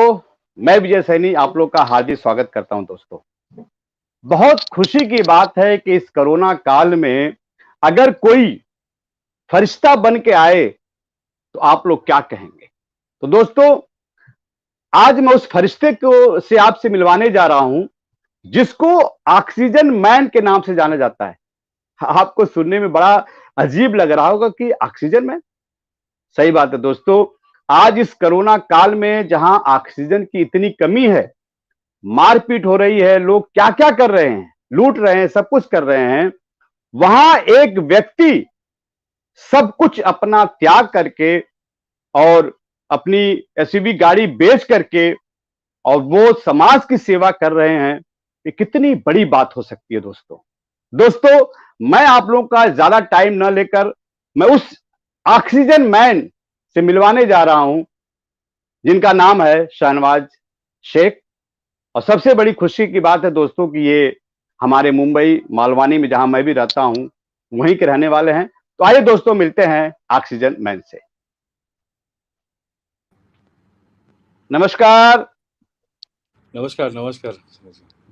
तो मैं विजय सैनी आप लोग का हार्दिक स्वागत करता हूं दोस्तों। बहुत खुशी की बात है कि इस कोरोना काल में अगर कोई फरिश्ता बन के आए तो आप लोग क्या कहेंगे। तो दोस्तों, आज मैं उस फरिश्ते को से आपसे मिलवाने जा रहा हूं जिसको ऑक्सीजन मैन के नाम से जाना जाता है। आपको सुनने में बड़ा अजीब लग रहा होगा कि ऑक्सीजन मैन। सही बात है दोस्तों। आज इस कोरोना काल में जहां ऑक्सीजन की इतनी कमी है, मारपीट हो रही है, लोग क्या क्या कर रहे हैं, लूट रहे हैं, सब कुछ कर रहे हैं, वहां एक व्यक्ति सब कुछ अपना त्याग करके और अपनी एसयूवी गाड़ी बेच करके और वो समाज की सेवा कर रहे हैं। ये कितनी बड़ी बात हो सकती है दोस्तों। दोस्तों, मैं आप लोगों का ज्यादा टाइम न लेकर मैं उस ऑक्सीजन मैन से मिलवाने जा रहा हूं जिनका नाम है शहनवाज शेख। और सबसे बड़ी खुशी की बात है दोस्तों कि ये हमारे मुंबई मालवानी में जहां मैं भी रहता हूं वहीं के रहने वाले हैं। तो आइए दोस्तों, मिलते हैं ऑक्सीजन मैन से। नमस्कार। नमस्कार नमस्कार।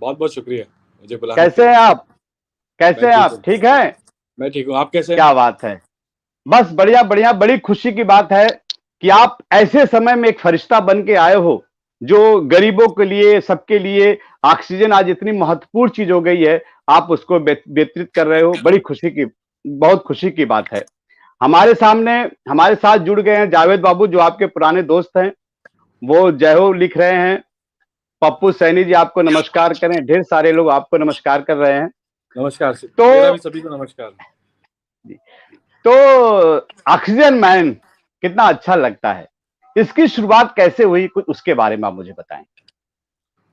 बहुत बहुत शुक्रिया मुझे बुलाने के कैसे लिए। हैं आप? कैसे मैं हैं ठीक आप? हूँ। ठीक हैं? मैं ठीक हूँ, आप कैसे हैं? क्या बात है। बस बढ़िया बढ़िया। बड़ी खुशी की बात है कि आप ऐसे समय में एक फरिश्ता बन के आए हो जो गरीबों के लिए, सबके लिए ऑक्सीजन आज इतनी महत्वपूर्ण चीज हो गई है, आप उसको वितरित कर रहे हो। बड़ी खुशी की, बहुत खुशी की बात है। हमारे सामने हमारे साथ जुड़ गए हैं जावेद बाबू, जो आपके पुराने दोस्त हैं। वो जय हो लिख रहे हैं। पप्पू सैनी जी आपको नमस्कार करें। ढेर सारे लोग आपको नमस्कार कर रहे हैं। नमस्कार तो मेरा भी सभी को नमस्कार। तो ऑक्सीजन मैन कितना अच्छा लगता है। इसकी शुरुआत कैसे हुई, कुछ उसके बारे में आप मुझे बताएं।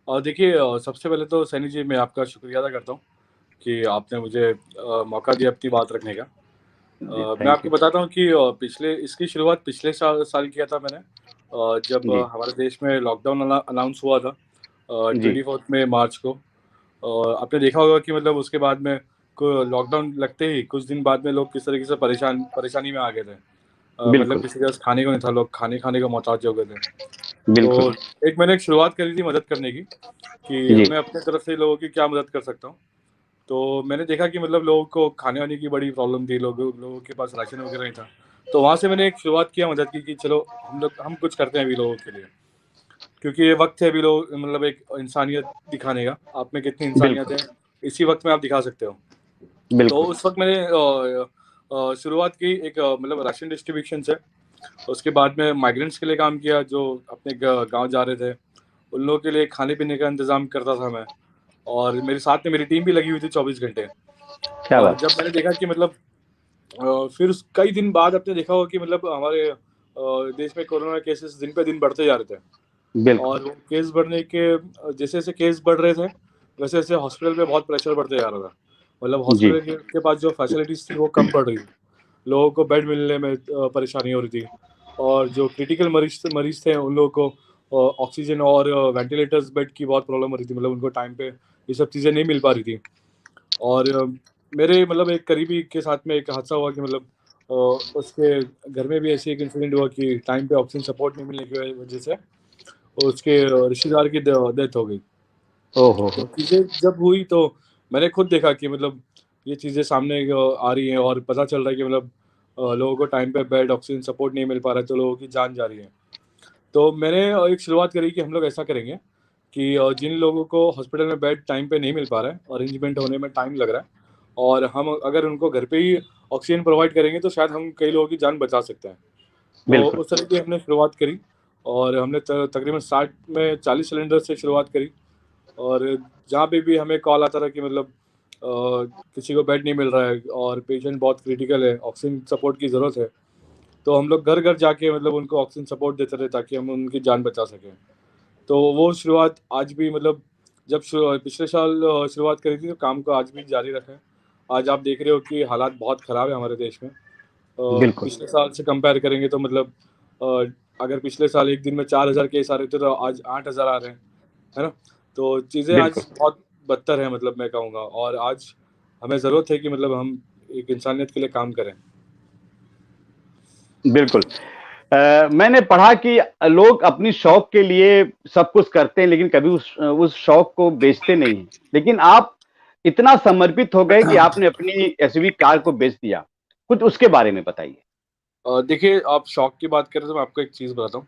और देखिए, सबसे पहले तो सैनी जी मैं आपका शुक्रिया अदा करता हूँ कि आपने मुझे मौका दिया अपनी बात रखने का। जी मैं थैंक आपको यू। बताता हूँ कि पिछले इसकी शुरुआत पिछले साल किया था मैंने, जब जी हमारे देश में लॉकडाउन अनाउंस हुआ था जी 24 में मार्च को। और आपने देखा होगा कि मतलब उसके बाद में लॉकडाउन लगते ही कुछ दिन बाद में लोग किस तरीके से परेशानी में आ गए थे। मतलब बिल्कुल किसी के पास खाने को नहीं था, लोग खाने खाने को मोहताज हो गए थे। बिल्कुल। तो मैंने एक शुरुआत करी थी मदद करने की कि जी मैं अपने तरफ से लोगों की क्या मदद कर सकता हूँ। तो मैंने देखा कि मतलब लोगों को खाने वाने की बड़ी प्रॉब्लम थी, लोगों के पास राशन वगैरह नहीं था। तो वहाँ से मैंने एक शुरुआत किया मदद की कि चलो हम कुछ करते हैं अभी लोगों के लिए, क्योंकि ये वक्त है अभी लोग मतलब एक इंसानियत दिखाने का। आप में कितनी इंसानियत बिल्कुल है इसी वक्त में आप दिखा सकते हो। तो बिल्कुल। उस वक्त मैंने शुरुआत की एक मतलब राशन डिस्ट्रीब्यूशन से। उसके बाद में माइग्रेंट्स के लिए काम किया जो अपने गांव जा रहे थे, उन लोगों के लिए खाने पीने का इंतजाम करता था मैं। और मेरे साथ में मेरी टीम भी लगी हुई थी 24 घंटे। क्या और बात। जब मैंने देखा कि मतलब फिर कई दिन बाद आपने देखा होगा कि मतलब हमारे देश में कोरोना केसेस दिन पे दिन बढ़ते जा रहे थे। बिल्कुल। और वो केस बढ़ने के जैसे जैसे केस बढ़ रहे थे वैसे वैसे हॉस्पिटल पे बहुत प्रेशर बढ़ते जा रहा था। मतलब जी हॉस्पिटल के पास जो फैसिलिटीज थी वो कम पड़ रही थी, लोगों को बेड मिलने में परेशानी हो रही थी। और जो क्रिटिकल मरीज थे उन लोगों को ऑक्सीजन और वेंटिलेटर्स बेड की बहुत प्रॉब्लम हो रही थी। मतलब उनको टाइम पे ये सब चीज़ें नहीं मिल पा रही थी। और मेरे मतलब एक करीबी के साथ में एक हादसा हुआ कि मतलब उसके घर में भी ऐसे एक इंसिडेंट हुआ कि टाइम पे ऑक्सीजन सपोर्ट नहीं मिलने की वजह से उसके रिश्तेदार की डेथ हो गई। ओहो तो हो। चीज़ें जब हुई तो मैंने खुद देखा कि मतलब ये चीज़ें सामने आ रही हैं और पता चल रहा है कि मतलब लोगों को टाइम पे बेड ऑक्सीजन सपोर्ट नहीं मिल पा रहा है, तो लोगों की जान जा रही है। तो मैंने एक शुरुआत करी कि हम लोग ऐसा करेंगे कि जिन लोगों को हॉस्पिटल में बेड टाइम पे नहीं मिल पा रहा है, अरेंजमेंट होने में टाइम लग रहा है, और हम अगर उनको घर पे ही ऑक्सीजन प्रोवाइड करेंगे तो शायद हम कई लोगों की जान बचा सकते हैं। तो बिल्कुल उस तरह की हमने शुरुआत करी। और हमने तकरीबन 60 में 40 सिलेंडर से शुरुआत करी। और जहाँ पे भी हमें कॉल आता रहा कि मतलब किसी को बेड नहीं मिल रहा है और पेशेंट बहुत क्रिटिकल है, ऑक्सीजन सपोर्ट की ज़रूरत है, तो हम लोग घर घर जाके मतलब उनको ऑक्सीजन सपोर्ट देते रहे ताकि हम उनकी जान बचा सकें। तो वो शुरुआत आज भी मतलब जब पिछले साल शुरुआत करी थी तो काम को आज भी जारी रखा है। आज आप देख रहे हो कि हालात बहुत ख़राब है हमारे देश में। बिल्कुल पिछले साल से कंपेयर करेंगे तो मतलब अ, अगर पिछले साल एक दिन में 4,000 केस आ रहे थे तो आज 8,000 आ रहे हैं, है ना? तो चीज़ें बिल्कुल आज बहुत बदतर है, मतलब मैं कहूँगा। और आज हमें ज़रूरत है कि मतलब हम एक इंसानियत के लिए काम करें। बिल्कुल। मैंने पढ़ा कि लोग अपनी शौक के लिए सब कुछ करते हैं, लेकिन कभी उस शौक को बेचते नहीं हैं। लेकिन आप इतना समर्पित हो गए कि आपने अपनी एसयूवी कार को बेच दिया। कुछ उसके बारे में बताइए। देखिए, आप शौक की बात करें तो मैं आपको एक चीज़ बताता हूँ।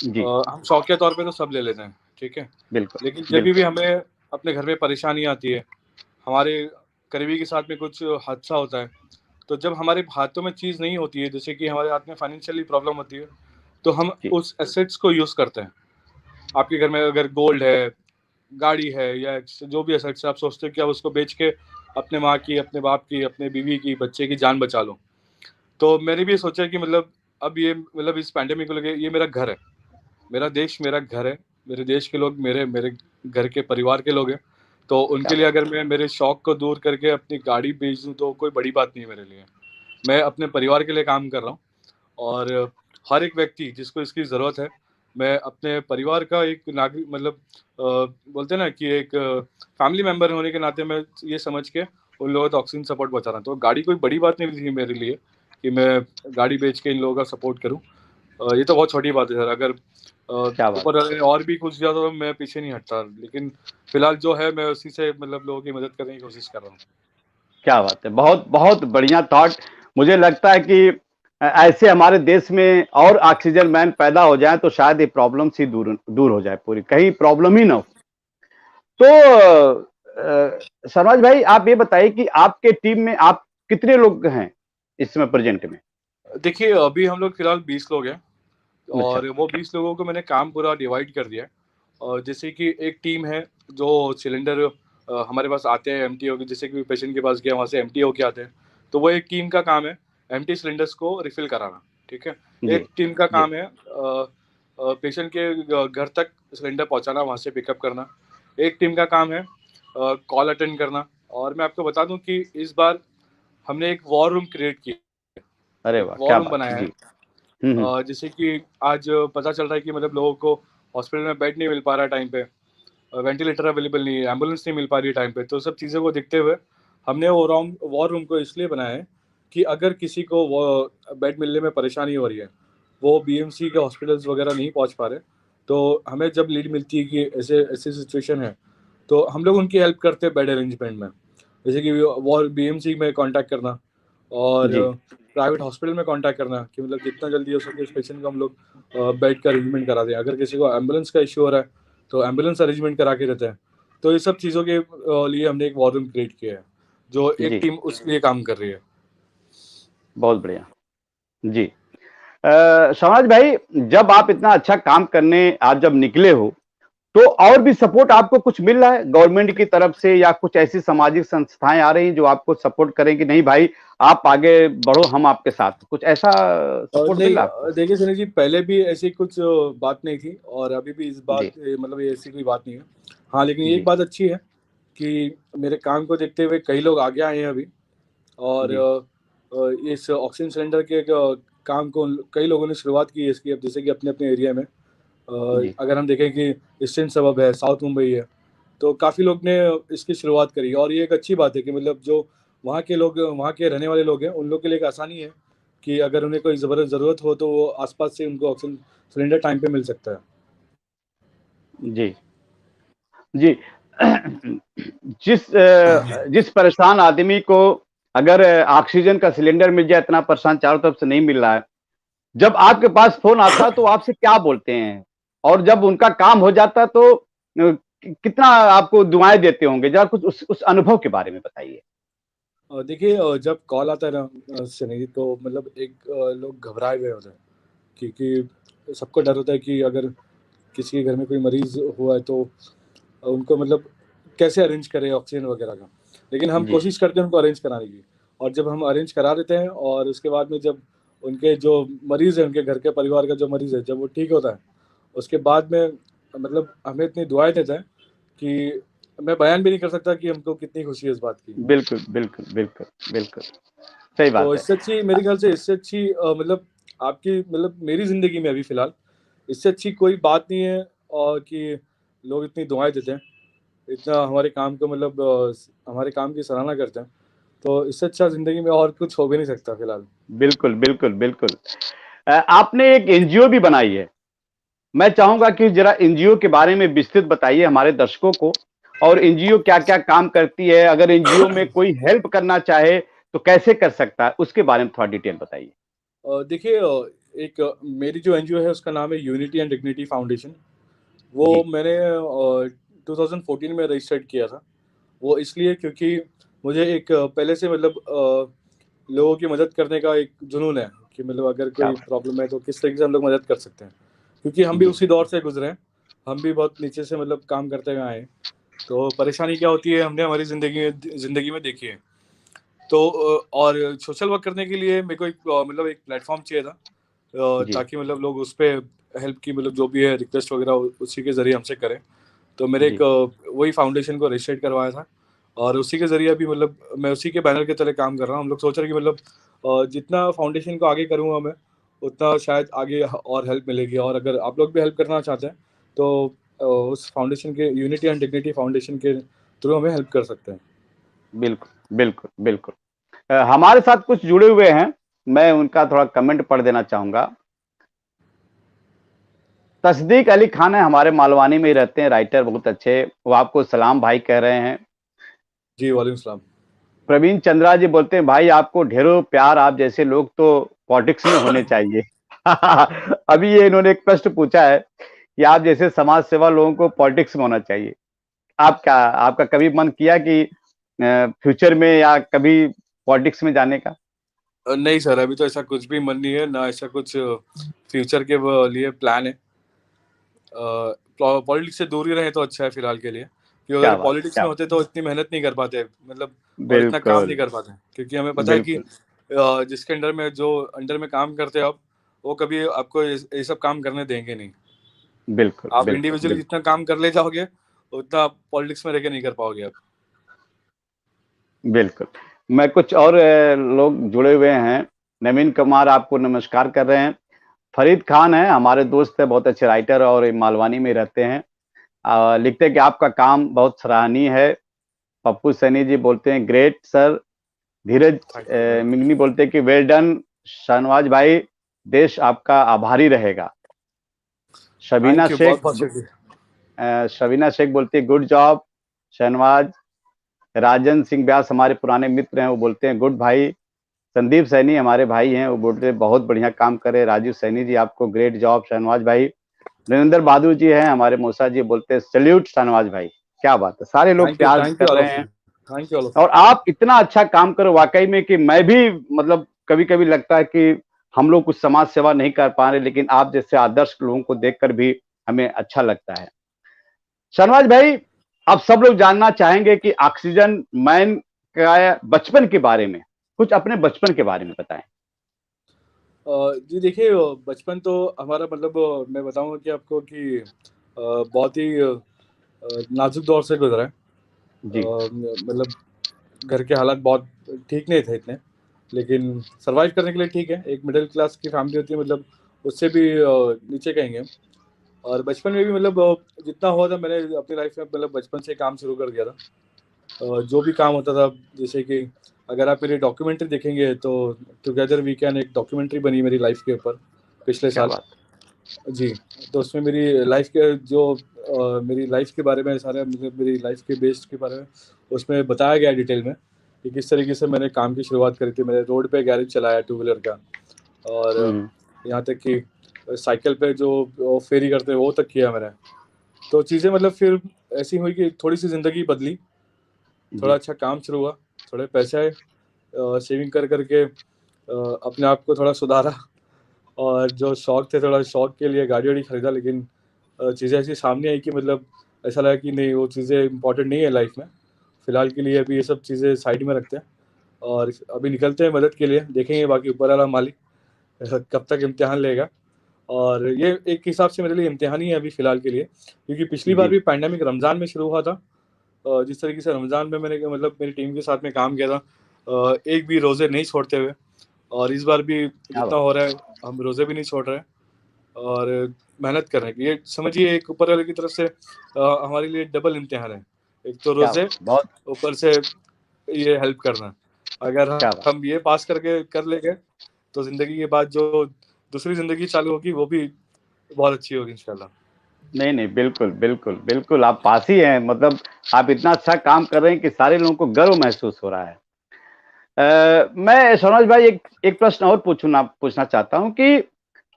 जी, हम शौकिया तौर पे तो सब ले लेते हैं, ठीक है? बिल्कुल, लेकिन जब भी बिल्कुल। हमें अपने घर में परेशानी आती है, हमारे करीबी के साथ में कुछ हादसा होता है, तो जब हमारे हाथों में चीज़ नहीं होती है, जैसे कि हमारे हाथ में फाइनेंशियली प्रॉब्लम होती है, तो हम जी, उस एसेट्स को यूज़ करते हैं। आपके घर में अगर गोल्ड है, गाड़ी है या जो भी एसेट्स है, आप सोचते हो कि आप उसको बेच के अपने माँ की, अपने बाप की, अपने बीवी की, बच्चे की जान बचा लो। तो मैंने भी सोचा कि मतलब अब ये मतलब इस पैंडेमिक को लेके ये मेरा घर है, मेरा देश मेरा घर है, मेरे देश के लोग मेरे मेरे घर के परिवार के लोग हैं। तो क्या उनके लिए बात अगर मैं मेरे शौक को दूर करके अपनी गाड़ी बेच दूँ तो कोई बड़ी बात नहीं है मेरे लिए। मैं अपने परिवार के लिए काम कर रहा हूँ और हर एक व्यक्ति जिसको इसकी ज़रूरत है, मैं अपने परिवार का एक नागरिक मतलब बोलते हैं ना कि एक फैमिली मेंबर होने के नाते मैं ये समझ के उन लोगों को ऑक्सीजन सपोर्ट पहुँचा रहा हूँ। तो गाड़ी कोई बड़ी बात नहीं थी मेरे लिए कि मैं गाड़ी बेच के इन लोगों का सपोर्ट करूँ। ये तो बहुत छोटी बात है सर। अगर क्या बात ऊपर वाले ने और भी कुछ दिया तो मैं पीछे नहीं हटता। लेकिन फिलहाल जो है मैं उसी से मतलब लोगों की मदद करने की कोशिश कर रहा हूँ। क्या बात है! बहुत बहुत बढ़िया थॉट। मुझे लगता है कि ऐसे हमारे देश में और ऑक्सीजन मैन पैदा हो जाएँ तो शायद ये प्रॉब्लम्स ही दूर दूर हो जाए पूरी, कहीं प्रॉब्लम ही ना हो। तो सरवाज भाई, आप ये बताइए कि आपके टीम में आप कितने लोग हैं इस समय प्रेजेंट में? देखिए, अभी हम लोग फिलहाल 20 लोग हैं अच्छा, और वो 20 लोगों को मैंने काम पूरा डिवाइड कर दिया है। और जैसे कि एक टीम है जो सिलेंडर हमारे पास आते हैं एम्प्टी होके, जैसे कि पेशेंट के पास गया वहाँ से एम्प्टी होके आते हैं, तो वो एक टीम का काम है एम्प्टी सिलेंडर्स को रिफिल कराना। ठीक है। जी, एक टीम का जी, काम है पेशेंट के घर तक सिलेंडर पहुँचाना, वहाँ से पिकअप करना। एक टीम का काम है कॉल अटेंड करना। और मैं आपको बता दूं कि इस बार हमने एक वॉर रूम क्रिएट किया, अरे एक वाह! वॉर क्या रूम बात है! बनाया है। जी, हुँ। जैसे कि आज पता चल रहा है कि मतलब लोगों को हॉस्पिटल में बेड नहीं मिल पा रहा है टाइम पे, वेंटिलेटर अवेलेबल नहीं है, एम्बुलेंस नहीं मिल पा रही है टाइम पे। तो सब चीज़ों को देखते हुए हमने वो वॉर रूम को इसलिए बनाया है कि अगर किसी को वो बेड मिलने में परेशानी हो रही है, वो बीएमसी के हॉस्पिटल्स वगैरह नहीं पहुंच पा रहे, तो हमें जब लीड मिलती है कि ऐसे ऐसी सिचुएशन है, तो हम लोग उनकी हेल्प करते हैं बेड अरेंजमेंट में। जैसे कि वॉर बीएमसी में कांटेक्ट करना और जी, प्राइवेट हॉस्पिटल में कांटेक्ट करना कि मतलब जितना जल्दी हो सके उस पेशेंट को हम लोग बेड का अरेंजमेंट करा दें। अगर किसी को एम्बुलेंस का इश्यू हो रहा है तो एम्बुलेंस अरेंजमेंट करा के रहते हैं। तो ये सब चीज़ों के लिए हमने एक वॉर रूम क्रिएट किया है, जो एक जी, टीम उस लिए काम कर रही है। बहुत बढ़िया। जी। समाज भाई, जब आप इतना अच्छा काम करने आप जब निकले हो, तो और भी सपोर्ट आपको कुछ मिल रहा है गवर्नमेंट की तरफ से, या कुछ ऐसी सामाजिक संस्थाएं आ रही हैं जो आपको सपोर्ट करें कि नहीं भाई आप आगे बढ़ो, हम आपके साथ हैं? कुछ ऐसा सपोर्ट मिल नहीं, रहा है आपको? देखिए सुनील जी, पहले भी ऐसी कुछ बात नहीं थी और अभी भी इस बात जी, मतलब ये ऐसी कोई बात नहीं है। हाँ, लेकिन एक जी, बात अच्छी है कि मेरे काम को देखते हुए कई लोग आगे आए हैं अभी। और जी, इस ऑक्सीजन सिलेंडर के काम को कई लोगों ने शुरुआत की है इसकी। अब जैसे कि अपने अपने एरिया में जी, अगर हम देखें कि ईस्टर्न सबब है, साउथ मुंबई है, तो काफ़ी लोग ने इसकी शुरुआत करी और ये एक अच्छी बात है कि मतलब जो वहाँ के लोग, वहाँ के रहने वाले लोग हैं, उन लोग के लिए एक आसानी है कि अगर उन्हें कोई ज़रूरत हो तो वो आसपास से उनको ऑक्सीजन सिलेंडर टाइम पे मिल सकता है। जी, जी। जिस परेशान आदमी को अगर ऑक्सीजन का सिलेंडर मिल जाए, इतना परेशान चारों तरफ से नहीं मिल रहा है, जब आपके पास फोन आता है तो आपसे क्या बोलते हैं? और जब उनका काम हो जाता है तो कितना आपको दुआएं देते होंगे? जरा कुछ उस अनुभव के बारे में बताइए। देखिए, जब कॉल आता है ना सनी, तो मतलब एक लोग घबराए हुए होते हैं क्योंकि सबको डर होता है कि अगर किसी के घर में कोई मरीज हुआ है तो उनको मतलब कैसे अरेंज करें ऑक्सीजन वगैरह का। लेकिन हम जी, कोशिश करते हैं उनको अरेंज कराने की। और जब हम अरेंज करा देते हैं और उसके बाद में जब उनके जो मरीज़ है, उनके घर के परिवार का जो मरीज़ है, जब वो ठीक होता है, उसके बाद में मतलब हमें इतनी दुआएं देता है कि मैं बयान भी नहीं कर सकता कि हमको कितनी खुशी है इस बात की। बिल्कुल, बिल्कुल, बिल्कुल, बिल्कुल, सही तो बात है। इससे अच्छी मेरे ख्याल से, इससे अच्छी मतलब आपकी मतलब मेरी ज़िंदगी में अभी फ़िलहाल इससे अच्छी कोई बात नहीं है। और कि लोग इतनी दुआएं देते हैं, इतना हमारे काम को मतलब हमारे काम की सराहना करते हैं, तो इससे अच्छा ज़िंदगी में और कुछ हो भी नहीं सकता फिलहाल। बिल्कुल, बिल्कुल, बिल्कुल। आपने एक एनजीओ भी बनाई है। मैं चाहूंगा कि जरा एनजीओ के बारे में विस्तृत बताइए हमारे दर्शकों को, और एनजीओ क्या क्या काम करती है, अगर एनजीओ में कोई हेल्प करना चाहे तो कैसे कर सकता है, उसके बारे में थोड़ा डिटेल बताइए। देखिए, एक मेरी जो एनजीओ है उसका नाम है यूनिटी एंड डिग्निटी फाउंडेशन। वो जी। मैंने 2014 में रजिस्टर्ड किया था। वो इसलिए क्योंकि मुझे एक पहले से मतलब लोगों की मदद करने का एक जुनून है कि मतलब अगर क्या कोई बात। प्रॉब्लम है तो किस तरीके से हम लोग मदद कर सकते हैं, क्योंकि हम भी जी। उसी दौर से गुजरे हैं। हम भी बहुत नीचे से मतलब काम करते हुए आए हैं। तो परेशानी क्या होती है हमने हमारी ज़िंदगी में देखी है। तो और सोशल वर्क करने के लिए मेरे को एक मतलब एक प्लेटफॉर्म चाहिए था, जी। ताकि मतलब लोग उस पे हेल्प की मतलब जो भी है रिक्वेस्ट वगैरह उसी के ज़रिए हमसे करें। तो मेरे एक जी। वही फाउंडेशन को रजिस्ट्रेट करवाया था, और उसी के ज़रिए अभी मतलब मैं उसी के बैनर के तले काम कर रहा हूँ। हम लोग सोच रहे हैं कि मतलब जितना फाउंडेशन को आगे करूँगा मैं, उतना शायद आगे और हेल्प मिलेगी। और अगर आप लोग भी हेल्प करना चाहते हैं तो उस फाउंडेशन के यूनिटी एंड डिग्निटी फाउंडेशन के थ्रू हमें हेल्प कर सकते हैं। बिल्कुल बिल्कुल बिल्कुल। हमारे साथ कुछ जुड़े हुए हैं, मैं उनका थोड़ा कमेंट पढ़ देना चाहूंगा। तस्दीक अली खान है, हमारे मालवानी में ही रहते हैं, राइटर बहुत अच्छे, वो आपको सलाम भाई कह रहे हैं। जी, वालेकुम सलाम। प्रवीण चंद्रा जी बोलते हैं भाई आपको ढेरों प्यार, आप जैसे लोग तो पॉलिटिक्स में होने चाहिए। अभी ये इन्होंने एक प्रश्न पूछा है कि आप जैसे समाज सेवा लोगों को पॉलिटिक्स में होना चाहिए। आपका कभी मन किया कि फ्यूचर में या कभी पॉलिटिक्स में जाने का? नहीं सर, अभी तो ऐसा कुछ भी मन नहीं है, ना ऐसा कुछ फ्यूचर के लिए प्लान है। पॉलिटिक्स से दूर ही रहे तो अच्छा है फिलहाल के लिए, क्योंकि क्या अगर बात, पॉलिटिक्स क्या में बात। होते तो इतनी मेहनत नहीं कर पाते मतलब, और इतना काम नहीं बिल्कुल कर पाते, क्योंकि हमें पता है कि बिल्कुल जिसके अंडर में जो अंडर में काम करते हो आप, वो कभी आपको ये सब काम करने देंगे नहीं। बिल्कुल आप बिल्कुल इंडिविजुअली बिल्कुल जितना काम कर ले जाओगे, उतना आप पॉलिटिक्स में रह के नहीं कर पाओगे आप। बिल्कुल। मैं कुछ और लोग जुड़े हुए हैं। नवीन कुमार आपको नमस्कार कर रहे हैं। फरीद खान है, हमारे दोस्त है, बहुत अच्छे राइटर और मालवानी में रहते हैं। लिखते हैं कि आपका काम बहुत सराहनीय है। पप्पू सैनी जी बोलते हैं great sir. Dheeraj thank you भाई। मिंगनी बोलते हैं कि वेल डन शहनवाज भाई, देश आपका आभारी रहेगा। शबीना थैंक यू, बहुत शेख बहुत शुक्रिया। शबीना शेख बोलती है गुड जॉब शहनवाज। राजन सिंह व्यास हमारे पुराने मित्र हैं, वो बोलते हैं गुड भाई। संदीप सैनी हमारे भाई हैं, वो बोलते हैं बहुत बढ़िया काम करे राजीव सैनी जी, आपको ग्रेट जॉब शहनवाज भाई। नरेंद्र बहादुर जी हैं हमारे मौसा जी, बोलते हैं सल्यूट शहनवाज भाई। क्या बात है, सारे लोग प्यार थैंक यू कर ऑल रहे ऑफ यू। हैं। थैंक यू ऑल ऑफ और आप इतना अच्छा काम करो वाकई में कि मैं भी मतलब कभी कभी लगता है कि हम लोग कुछ समाज सेवा नहीं कर पा रहे, लेकिन आप जैसे आदर्श लोगों को देखकर भी हमें अच्छा लगता है। शहनवाज भाई, अब सब लोग जानना चाहेंगे कि ऑक्सीजन मैन का बचपन के बारे में, कुछ अपने बचपन के बारे में बताएं। जी देखिए, बचपन तो हमारा मतलब मैं बताऊंगा कि आपको कि बहुत ही नाजुक दौर से गुजरा है। जी। मतलब घर के हालात बहुत ठीक नहीं थे इतने, लेकिन सरवाइव करने के लिए ठीक है। एक मिडिल क्लास की फैमिली होती है मतलब, उससे भी नीचे कहेंगे हम। और बचपन में भी मतलब जितना हुआ था मैंने अपनी लाइफ में मतलब बचपन से काम शुरू कर दिया था। जो भी काम होता था, जैसे कि अगर आप मेरी डॉक्यूमेंट्री देखेंगे तो टुगेदर वी कैन एक डॉक्यूमेंट्री बनी मेरी लाइफ के ऊपर पिछले क्या साल। बात। जी। तो उसमें मेरी लाइफ के जो मेरी लाइफ के बारे में सारे मतलब मेरी लाइफ के बेस्ड के बारे में उसमें बताया गया डिटेल में कि किस तरीके से मैंने काम की शुरुआत करी थी। मैंने रोड पे गैरेज चलाया टू व्हीलर का, और हम्म। यहाँ तक कि साइकिल पे जो फेरी करते हैं वो तक किया मैंने। तो चीज़ें मतलब फिर ऐसी हुई कि थोड़ी सी ज़िंदगी बदली, थोड़ा जी। अच्छा काम शुरू हुआ, थोड़े पैसे आए, सेविंग कर करके अपने आप को थोड़ा सुधारा। और जो शौक थे, थोड़ा शौक के लिए गाड़ी वाड़ी खरीदा, लेकिन चीज़ें ऐसी सामने आई कि मतलब ऐसा लगा कि नहीं, वो चीज़ें इंपॉर्टेंट नहीं है लाइफ में। फ़िलहाल के लिए अभी ये सब चीज़ें साइड में रखते हैं, और अभी निकलते हैं मदद के लिए। देखेंगे बाकी ऊपर वाला मालिक कब तक इम्तिहान लेगा। और ये एक हिसाब से मेरे लिए इम्तिहान ही है अभी फ़िलहाल के लिए, क्योंकि पिछली बार जी। भी पैंडेमिक रमज़ान में शुरू हुआ था। जिस तरीके से रमज़ान में मैंने मतलब मेरी टीम के साथ में काम किया था, एक भी रोज़े नहीं छोड़ते हुए। और इस बार भी क्या जितना बात। हो रहा है, हम रोज़े भी नहीं छोड़ रहे हैं, और मेहनत कर रहे हैं। ये समझिए एक ऊपर वाले की तरफ से हमारे लिए डबल इम्तिहान है। एक तो क्या रोज़े, बात, बहुत। ऊपर से ये हेल्प करना। अगर क्या बात। हम ये पास करके कर लेंगे तो ज़िंदगी के बाद जो दूसरी जिंदगी चालू होगी, वो भी बहुत अच्छी होगी इंशाल्लाह। नहीं नहीं, बिल्कुल बिल्कुल बिल्कुल, आप पास ही हैं, मतलब आप इतना अच्छा काम कर रहे हैं कि सारे लोगों को गर्व महसूस हो रहा है। मैं सनोज भाई एक एक प्रश्न और पूछना चाहता हूं कि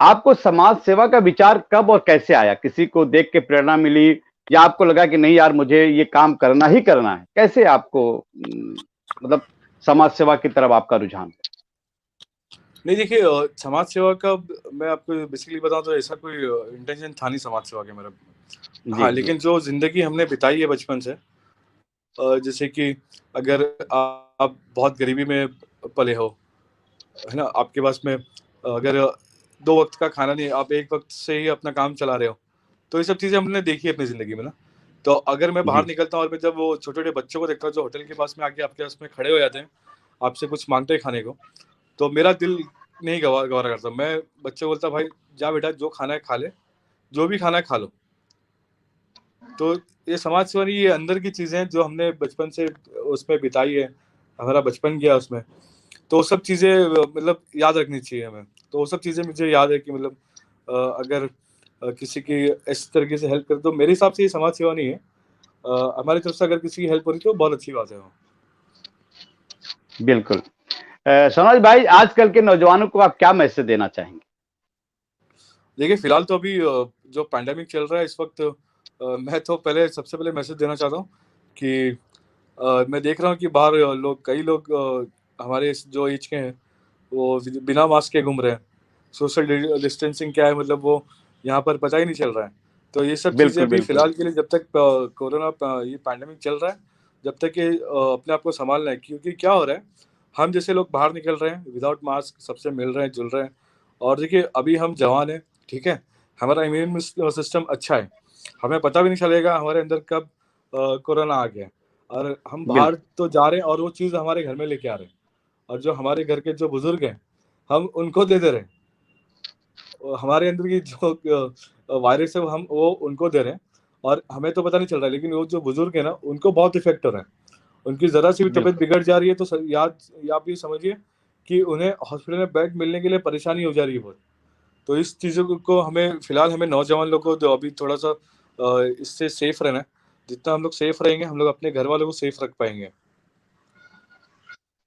आपको समाज सेवा का विचार कब और कैसे आया? किसी को देख के प्रेरणा मिली या आपको लगा कि नहीं यार मुझे ये काम करना ही करना है? कैसे आपको मतलब समाज सेवा की तरफ आपका रुझान? नहीं देखिए, समाज सेवा का मैं आपको बेसिकली बताऊं तो ऐसा कोई इंटेंशन था नहीं समाज सेवा के मेरा। जी हाँ, जी। लेकिन जो जिंदगी हमने बिताई है बचपन से, जैसे कि अगर आप बहुत गरीबी में पले हो, है ना, आपके पास में अगर 2 वक्त का खाना नहीं है, आप एक वक्त से ही अपना काम चला रहे हो, तो ये सब चीजें हमने देखी है अपनी जिंदगी में ना। तो अगर मैं बाहर जी निकलता हूँ और मैं जब वो छोटे छोटे बच्चों को देखता हूँ जो होटल के पास में आके आपके पास में खड़े हो जाते हैं, आपसे कुछ मांगते हैं खाने को, तो मेरा दिल नहीं गवारा करता। मैं बच्चे को बोलता, भाई जा बेटा, जो खाना है खा ले, जो भी खाना है खा लो। तो ये समाज सेवा नहीं, ये अंदर की चीजें हैं जो हमने बचपन से उसमें बिताई है, हमारा बचपन गया उसमें। तो वो सब चीजें मतलब याद रखनी चाहिए हमें। तो वो सब चीजें मुझे याद है कि मतलब अगर किसी की इस तरीके से हेल्प करे, तो मेरे हिसाब से ये समाज सेवा नहीं है। हमारी तरफ से अगर किसी की हेल्प हो रही है तो बहुत अच्छी बात है वो। बिल्कुल। सनोज भाई, आजकल के नौजवानों को आप क्या मैसेज देना चाहेंगे? देखिए फिलहाल तो अभी जो पैंडेमिक चल रहा है इस वक्त, मैं तो पहले सबसे पहले मैसेज देना चाहता हूँ कि मैं देख रहा हूँ कि बाहर कई लोग हमारे जो एज के हैं वो बिना मास्क के घूम रहे हैं। सोशल डिस्टेंसिंग क्या है मतलब वो यहाँ पर पता ही नहीं चल रहा है। तो ये सब चीज़ें बिल्कुल अभी बिल्कुल। फिलहाल के लिए, जब तक ये पैंडेमिक चल रहा है, जब तक ये अपने आप को संभालना है। क्योंकि क्या हो रहा है, हम जैसे लोग बाहर निकल रहे हैं विदाउट मास्क, सबसे मिल रहे हैं, जुल रहे हैं। और देखिए अभी हम जवान हैं, ठीक है, हमारा इम्यून सिस्टम अच्छा है, हमें पता भी नहीं चलेगा हमारे अंदर कब कोरोना आ गया। और हम बाहर बिल्कुल तो जा रहे हैं और वो चीज़ हमारे घर में लेके आ रहे हैं, और जो हमारे घर के जो बुजुर्ग हैं हम उनको दे दे रहे हैं। और हमारे अंदर की जो वायरस है वो उनको दे रहे हैं, और हमें तो पता नहीं चल रहा है। लेकिन वो जो बुजुर्ग है ना, उनको बहुत इफेक्ट हो रहा है। उनकी जरा सी भी तबीयत बिल्कुल। बिगड़ जा रही है तो याद या आप ये समझिए कि उन्हें हॉस्पिटल में बेड मिलने के लिए परेशानी हो जा रही है बहुत। तो इस चीज़ों को हमें फिलहाल, हमें नौजवान लोगों को तो अभी थोड़ा सा इससे सेफ रहना है। जितना हम लोग सेफ रहेंगे, हम लोग अपने घर वालों को सेफ रख पाएंगे।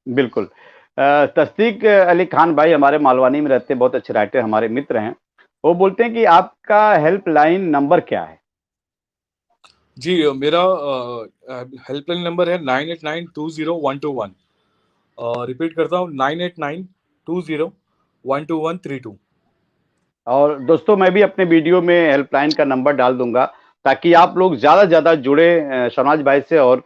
बिल्कुल। तस्दीक अली खान भाई हमारे मालवानी में रहते हैं, बहुत अच्छे राइटर, हमारे मित्र हैं। वो बोलते हैं कि आपका हेल्पलाइन नंबर क्या है? जी, मेरा हेल्पलाइन नंबर है 98920121। रिपीट करता हूँ, 9892012132। और दोस्तों मैं भी अपने वीडियो में हेल्पलाइन का नंबर डाल दूंगा ताकि आप लोग ज्यादा से ज्यादा जुड़े शहनाज भाई से और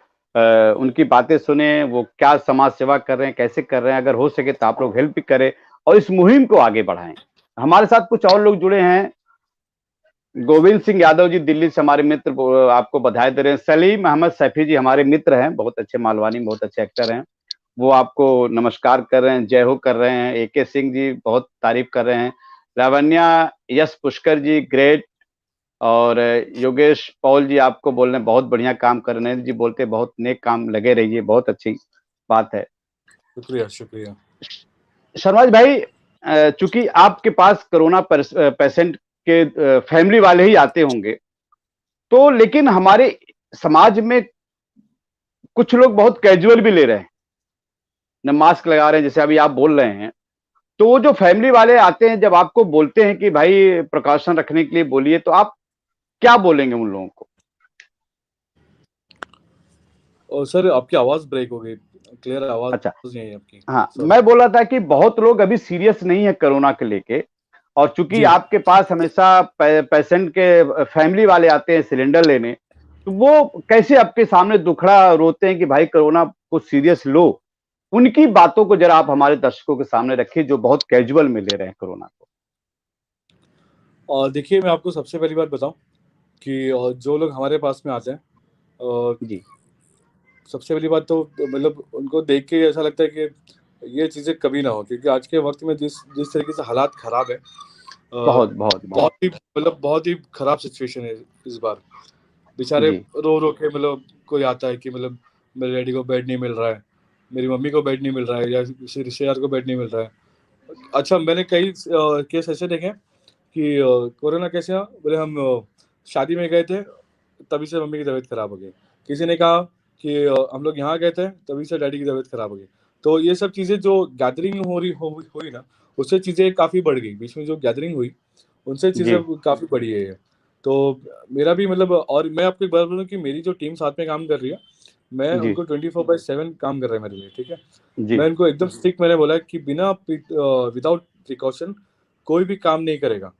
उनकी बातें सुने, वो क्या समाज सेवा कर रहे हैं, कैसे कर रहे हैं। अगर हो सके तो आप लोग हेल्प भी करें और इस मुहिम को आगे बढ़ाएं। हमारे साथ कुछ और लोग जुड़े हैं। गोविंद सिंह यादव जी दिल्ली से हमारे मित्र, वो आपको बधाई दे रहे हैं। सलीम अहमद सैफी जी हमारे मित्र हैं, बहुत अच्छे मालवानी, बहुत अच्छे एक्टर हैं, वो आपको नमस्कार कर रहे हैं, जय हो कर रहे हैं। एके सिंह जी बहुत तारीफ कर रहे हैं। लावण्या यश पुष्कर जी ग्रेट। और योगेश पॉल जी आपको बोल रहे हैं बहुत बढ़िया काम कर रहे हैं जी, बोलते बहुत नेक काम, लगे रहिए, बहुत अच्छी बात है। शुक्रिया शुक्रिया। शर्माज भाई, चूंकि आपके पास कोरोना पेशेंट के फैमिली वाले ही आते होंगे, तो लेकिन हमारे समाज में कुछ लोग बहुत कैजुअल भी ले रहे हैं, न मास्क लगा रहे हैं, जैसे अभी आप बोल रहे हैं। तो वो जो फैमिली वाले आते हैं, जब आपको बोलते हैं कि भाई प्रिकॉशन रखने के लिए बोलिए, तो आप क्या बोलेंगे उन लोगों को? और सर आपकी आवाज़ ब्रेक हो गई, क्लियर आवाज़ अच्छा। नहीं है आपकी। हाँ, सॉरी। मैं बोल रहा था कि बहुत लोग अभी सीरियस नहीं है कोरोना के लेके, और चूंकि जी। आपके पास हमेशा पेशेंट के फैमिली वाले आते हैं सिलेंडर लेने, तो वो कैसे आपके सामने दुखड़ा रोते हैं कि भाई कोरोना को सीरियस लो। उनकी बातों को जरा आप हमारे दर्शकों के सामने रखिए जो बहुत कैजुअल में ले रहे हैं कोरोना को। और देखिए मैं आपको सबसे पहली बात बताऊं कि जो लोग हमारे पास में आते हैं, जी सबसे पहली बात तो मतलब उनको देख के ऐसा लगता है कि ये चीज़ें कभी ना हो। क्योंकि आज के वक्त में जिस जिस तरीके से हालात खराब है, बहुत बहुत बहुत। बहुत ही मतलब बहुत ही खराब सिचुएशन है इस बार। बेचारे जी रो रो के मतलब कोई आता है कि मतलब मेरे डैडी को बेड नहीं मिल रहा है, मेरी मम्मी को बेड नहीं मिल रहा है, या किसी रिश्तेदार को बेड नहीं मिल रहा है। अच्छा, मैंने कई केस ऐसे देखे हैं कि कोरोना कैसे हुआ, बोले हम शादी में गए थे तभी से मम्मी की तबीयत खराब हो गई। किसी ने कहा कि हम लोग यहाँ गए थे तभी से डैडी की तबीयत खराब हो गई। तो ये सब चीज़ें जो गैदरिंग हुई ना, उससे चीज़ें काफ़ी बढ़ गई। बीच में जो गैदरिंग हुई उनसे जी चीज़ें काफ़ी बढ़ी है ये। तो मेरा भी मतलब, और मैं आपको एक बात बोलूँ कि मेरी जो टीम साथ में काम कर रही है, मैं जी उनको 24/7 काम कर रहे हैं मेरे लिए, ठीक है। जी। मैं इनको एकदम स्ट्रिक्ट मैंने बोला है कि बिना विदाउट प्रिकॉशन कोई भी काम नहीं करेगा।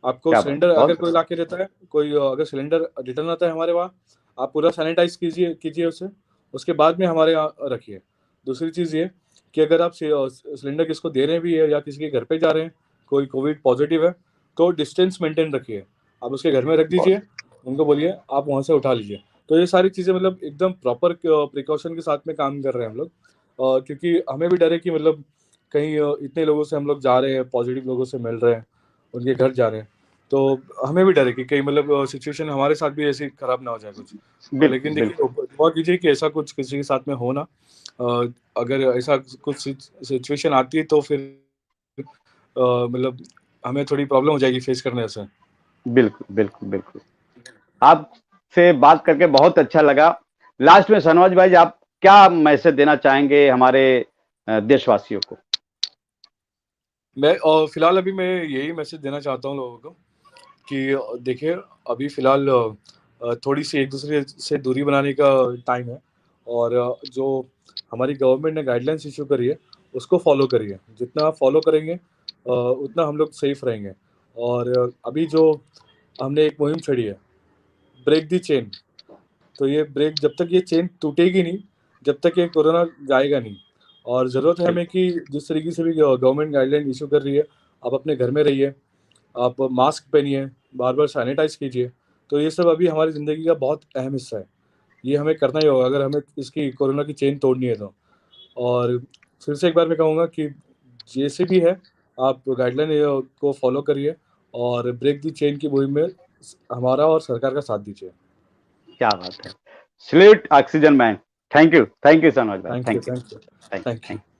आपको क्या बात, सिलेंडर अगर बहुत कोई ला के देता है, कोई अगर सिलेंडर रिटर्न आता है हमारे वहाँ, आप पूरा सैनिटाइज कीजिए उसे, उसके बाद में हमारे यहाँ रखिए। दूसरी चीज़ ये कि अगर आप सिलेंडर किसको दे रहे भी है या किसी के घर पे जा रहे हैं, कोई कोविड पॉजिटिव है, तो डिस्टेंस मेंटेन रखिए। आप उसके घर में रख बहुत। दीजिए, उनको बोलिए आप वहाँ से उठा लीजिए। तो ये सारी चीज़ें मतलब एकदम प्रॉपर प्रिकॉशन के साथ में काम कर रहे हैं हम लोग। क्योंकि हमें भी डर है कि मतलब कहीं इतने लोगों से हम लोग जा रहे हैं, पॉजिटिव लोगों से मिल रहे हैं, उनके घर जा रहे हैं, तो हमें भी डर है कि कहीं मतलब सिचुएशन हमारे साथ भी ऐसी खराब ना हो जाए कुछ। लेकिन बिल्कुल देखिए, बिल्कुल। दुआ कीजिए कि ऐसा कुछ किसी के साथ में हो ना। अगर ऐसा कुछ सिचुएशन आती है तो फिर मतलब हमें थोड़ी प्रॉब्लम हो जाएगी फेस करने से। बिल्कुल बिल्कुल बिल्कुल। आपसे बात करके बहुत अच्छा लगा। लास्ट में सनोज भाई, आप क्या मैसेज देना चाहेंगे हमारे देशवासियों को? मैं फिलहाल अभी मैं यही मैसेज देना चाहता हूँ लोगों को कि देखिए, अभी फिलहाल थोड़ी सी एक दूसरे से दूरी बनाने का टाइम है, और जो हमारी गवर्नमेंट ने गाइडलाइंस इशू करी है उसको फॉलो करिए। जितना आप फॉलो करेंगे उतना हम लोग सेफ रहेंगे। और अभी जो हमने एक मुहिम छेड़ी है, ब्रेक दी चेन, तो ये ब्रेक, जब तक ये चेन टूटेगी नहीं, जब तक ये कोरोना जाएगा नहीं। और ज़रूरत है हमें बिल्कुल कि जिस तरीके से भी गवर्नमेंट गाइडलाइन इशू कर रही है, आप अपने घर में रहिए, आप मास्क पहनिए, बार बार सैनिटाइज कीजिए। तो ये सब अभी हमारी ज़िंदगी का बहुत अहम हिस्सा है। ये हमें करना ही होगा अगर हमें इसकी कोरोना की चेन तोड़नी है तो। और फिर से एक बार मैं कहूँगा कि जैसे भी है, आप गाइडलाइन को फॉलो करिए और ब्रेक दी चेन की मुहिम में हमारा और सरकार का साथ दीजिए। क्या बात है। Salute oxygen man. Thank you Sanoj भाई। Thank you, thank you. Thank you, thank thank you. You.